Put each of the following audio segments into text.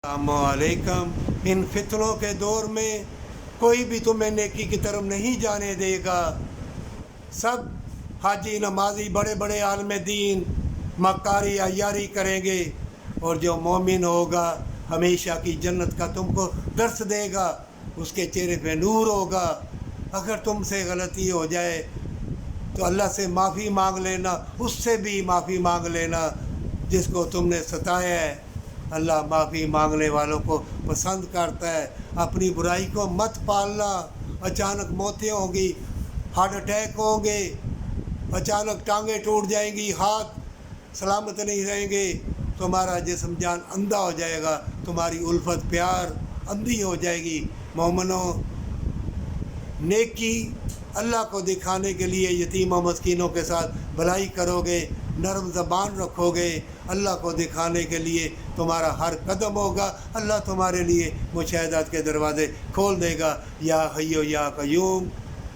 अस्सलामुअलैकुम। इन फितनों के दौर में कोई भी तुम्हें नेकी की तरफ नहीं जाने देगा। सब हाजी नमाजी बड़े बड़े आलम दीन मक्कारी अय्यारी करेंगे, और जो मोमिन होगा हमेशा की जन्नत का तुमको दर्स देगा, उसके चेहरे पे नूर होगा। अगर तुमसे गलती हो जाए तो अल्लाह से माफ़ी मांग लेना, उससे भी माफ़ी मांग लेना जिसको तुमने सताया है। अल्लाह माफ़ी मांगने वालों को पसंद करता है। अपनी बुराई को मत पालना। अचानक मौतें होंगी, हार्ट अटैक होंगे, अचानक टांगें टूट जाएंगी, हाथ सलामत नहीं रहेंगे, तुम्हारा जिस्म जान अंधा हो जाएगा, तुम्हारी उल्फत प्यार अंधी हो जाएगी। मोमिनो, नेकी अल्लाह को दिखाने के लिए यतीम और मस्कीनों के साथ भलाई करोगे, नरम ज़बान रखोगे, अल्लाह को दिखाने के लिए तुम्हारा हर कदम होगा। अल्लाह तुम्हारे लिए मुशाहिदात के दरवाज़े खोल देगा। या हय्यो या क़य्यूम,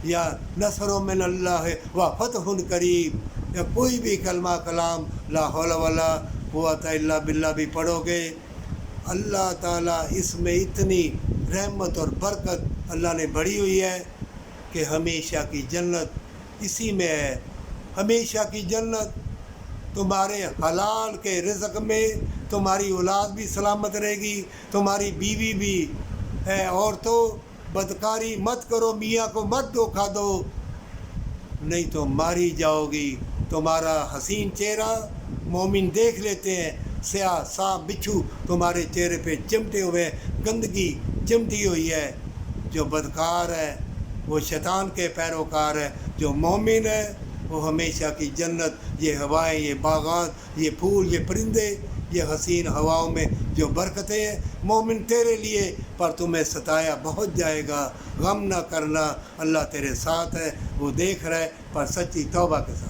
या नसरो मिन अल्लाह व फतहुन करीब, या कोई भी कलमा कलाम ला हौला वला कुव्वता इल्ला बिल्लाह भी पढ़ोगे, अल्लाह ताला इसमें इतनी रहमत और बरकत अल्लाह ने बढ़ी हुई है कि हमेशा की जन्नत इसी में है। हमेशा की जन्नत तुम्हारे हलाल के रिज़्क़ में, तुम्हारी औलाद भी सलामत रहेगी, तुम्हारी बीवी भी है। और तो बदकारी मत करो, मियाँ को मत धोखा दो, नहीं तो मारी जाओगी। तुम्हारा हसीन चेहरा मोमिन देख लेते हैं, स्याह सांप बिच्छू तुम्हारे चेहरे पे चिमटे हुए, गंदगी चिमटी हुई है। जो बदकार है वो शैतान के पैरोकार है, जो मोमिन है वो हमेशा की जन्नत, ये हवाएं, ये बागात, ये फूल, ये परिंदे, ये हसीन हवाओं में जो बरकतें हैं मोमिन तेरे लिए। पर तुम्हें सताया बहुत जाएगा, गम ना करना, अल्लाह तेरे साथ है, वो देख रहा है, पर सच्ची तौबा के साथ।